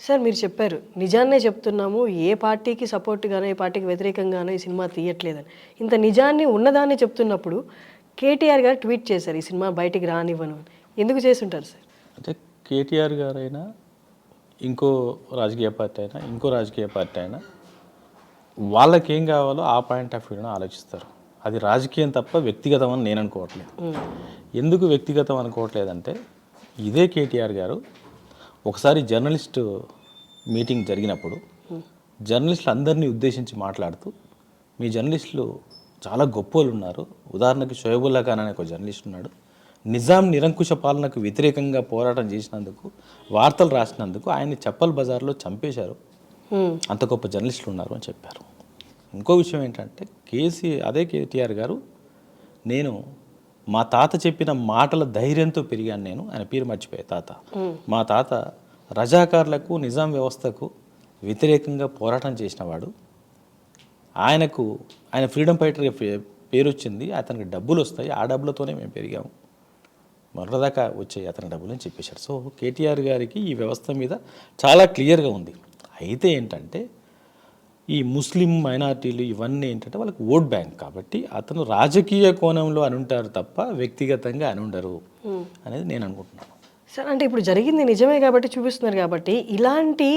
Sir మీరు చెప్పారు నిజాన్నే చెప్తున్నాము, ఏ పార్టీకి సపోర్ట్గానో ఏ పార్టీకి వ్యతిరేకంగానో ఈ సినిమా తీయట్లేదని. ఇంత నిజాన్ని ఉన్నదాన్ని చెప్తున్నప్పుడు కేటీఆర్ గారు ట్వీట్ చేశారు ఈ సినిమా బయటికి రానివ్వను అని. ఎందుకు చేసుంటారు సార్? అంటే కేటీఆర్ గారైనా ఇంకో రాజకీయ పార్టీ అయినా ఇంకో రాజకీయ పార్టీ అయినా వాళ్ళకేం కావాలో ఆ పాయింట్ ఆఫ్ వ్యూని ఆలోచిస్తారు. అది రాజకీయం తప్ప వ్యక్తిగతం అని నేను అనుకోవట్లేదు. ఎందుకు వ్యక్తిగతం అనుకోవట్లేదంటే ఇదే కేటీఆర్ గారు ఒకసారి జర్నలిస్ట్ మీటింగ్ జరిగినప్పుడు జర్నలిస్టులు అందరినీ ఉద్దేశించి మాట్లాడుతూ మీ జర్నలిస్టులు చాలా గొప్పోళ్ళు ఉన్నారు, ఉదాహరణకి షోయబుల్లా ఖాన్ అనే ఒక జర్నలిస్ట్ ఉన్నాడు, నిజాం నిరంకుశ పాలనకు వ్యతిరేకంగా పోరాటం చేసినందుకు వార్తలు రాసినందుకు ఆయన్ని చప్పల్ బజార్లో చంపేశారు, అంత గొప్ప జర్నలిస్టులు ఉన్నారు అని చెప్పారు. ఇంకో విషయం ఏంటంటే అదే కేటీఆర్ గారు నేను మా తాత చెప్పిన మాటల ధైర్యంతో పెరిగాను నేను, ఆయన పేరు మర్చిపోయే తాత, మా తాత రజాకార్లకు నిజాం వ్యవస్థకు వ్యతిరేకంగా పోరాటం చేసినవాడు, ఆయన ఫ్రీడమ్ ఫైటర్ పేరు వచ్చింది, అతనికి డబ్బులు వస్తాయి, ఆ డబ్బులతోనే మేము పెరిగాము, మొన్నదాకా వచ్చాయి అతని డబ్బులు అని చెప్పేశారు. సో కేటీఆర్ గారికి ఈ వ్యవస్థ మీద చాలా క్లియర్గా ఉంది. అయితే ఏంటంటే ఈ ముస్లిం మైనారిటీలు ఇవన్నీ ఏంటంటే వాళ్ళకి ఓట్ బ్యాంక్ కాబట్టి అతను రాజకీయ కోణంలో అనుంటారు తప్ప వ్యక్తిగతంగా అనుండరు అనేది నేను అనుకుంటున్నాను. సార్ అంటే ఇప్పుడు జరిగింది నిజమే కాబట్టి చూపిస్తున్నారు కాబట్టి ఇలాంటి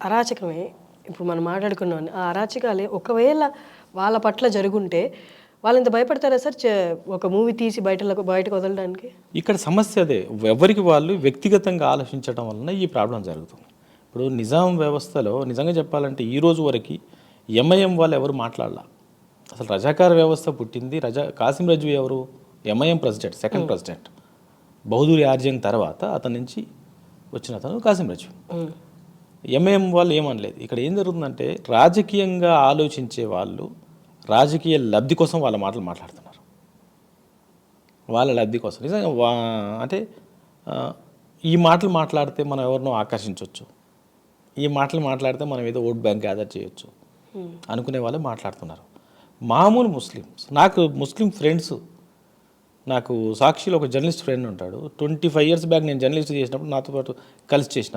అరాచకమే ఇప్పుడు మనం మాట్లాడుకున్నాం, ఆ అరాచకాలే ఒకవేళ వాళ్ళ పట్ల జరుగుంటే వాళ్ళు ఇంత భయపడతారా సార్ ఒక మూవీ తీసి బయటకు వదలడానికి? ఇక్కడ సమస్య అదే, ఎవరికి వాళ్ళు వ్యక్తిగతంగా ఆలోచించడం వలన ఈ ప్రాబ్లం జరుగుతుంది. ఇప్పుడు నిజాం వ్యవస్థలో నిజంగా చెప్పాలంటే ఈ రోజు వరకు ఎంఐఎం వాళ్ళు ఎవరు మాట్లాడాల. అసలు రజాకార వ్యవస్థ పుట్టింది కాసిం రజ్వీ ఎవరు, MIM president, second president, Bahadur Yar Jung తర్వాత అతని నుంచి వచ్చిన అతను కాసిం రజ్వీ. ఎంఐఎం వాళ్ళు ఏమనలేదు. ఇక్కడ ఏం జరుగుతుందంటే రాజకీయంగా ఆలోచించే వాళ్ళు రాజకీయ లబ్ధి కోసం వాళ్ళ మాటలు మాట్లాడుతున్నారు, వాళ్ళ లబ్ధి కోసం. నిజంగా అంటే ఈ మాటలు మాట్లాడితే మనం ఎవరినో ఆకర్షించవచ్చు, ఈ మాటలు మాట్లాడితే మనం ఏదో ఓట్ బ్యాంక్ గ్యాదర్ చేయొచ్చు అనుకునే వాళ్ళే మాట్లాడుతున్నారు. మామూలు ముస్లిమ్స్, నాకు ముస్లిం ఫ్రెండ్స్, నాకు సాక్షిలో ఒక జర్నలిస్ట్ ఫ్రెండ్ ఉంటాడు, 25 years బ్యాక్ నేను జర్నలిస్ట్ చేసినప్పుడు నాతో పాటు కలిసి చేసిన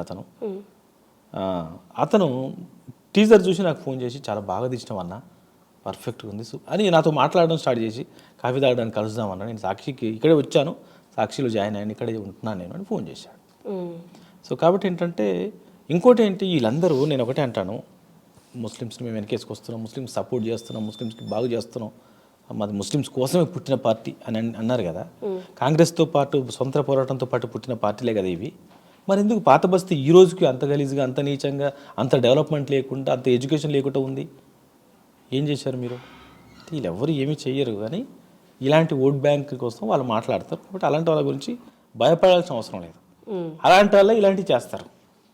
అతను టీజర్ చూసి నాకు ఫోన్ చేసి చాలా బాగా తీసినాం అన్న, పర్ఫెక్ట్గా ఉంది అని నాతో మాట్లాడడం స్టార్ట్ చేసి కాఫీ తాగడానికి కలుద్దామన్నా, నేను సాక్షికి ఇక్కడే వచ్చాను, సాక్షిలో జాయిన్ అయ్యాను, ఇక్కడే ఉంటున్నాను నేను అని ఫోన్ చేశాడు. సో కాబట్టి ఏంటంటే ఇంకోటి ఏంటి, వీళ్ళందరూ నేను ఒకటే అంటాను, ముస్లిమ్స్ని మేము వెనకేసుకొస్తున్నాం, ముస్లిమ్స్ సపోర్ట్ చేస్తున్నాం, ముస్లిమ్స్కి బాగు చేస్తున్నాం, మాది ముస్లిమ్స్ కోసమే పుట్టిన పార్టీ అని అన్నారు కదా. కాంగ్రెస్తో పాటు సొంత పోరాటంతో పాటు పుట్టిన పార్టీలే కదా ఇవి. మరి ఎందుకు పాత బస్తీ ఈ రోజుకి అంత గలీజ్గా, అంత నీచంగా, అంత డెవలప్మెంట్ లేకుండా, అంత ఎడ్యుకేషన్ లేకుండా ఉంది? ఏం చేశారు మీరు? వీళ్ళు ఎవరు ఏమీ చెయ్యరు, కానీ ఇలాంటి ఓట్ బ్యాంక్ కోసం వాళ్ళు మాట్లాడతారు. కాబట్టి అలాంటి వాళ్ళ గురించి భయపడాల్సిన అవసరం లేదు, అలాంటి వాళ్ళే ఇలాంటివి చేస్తారు.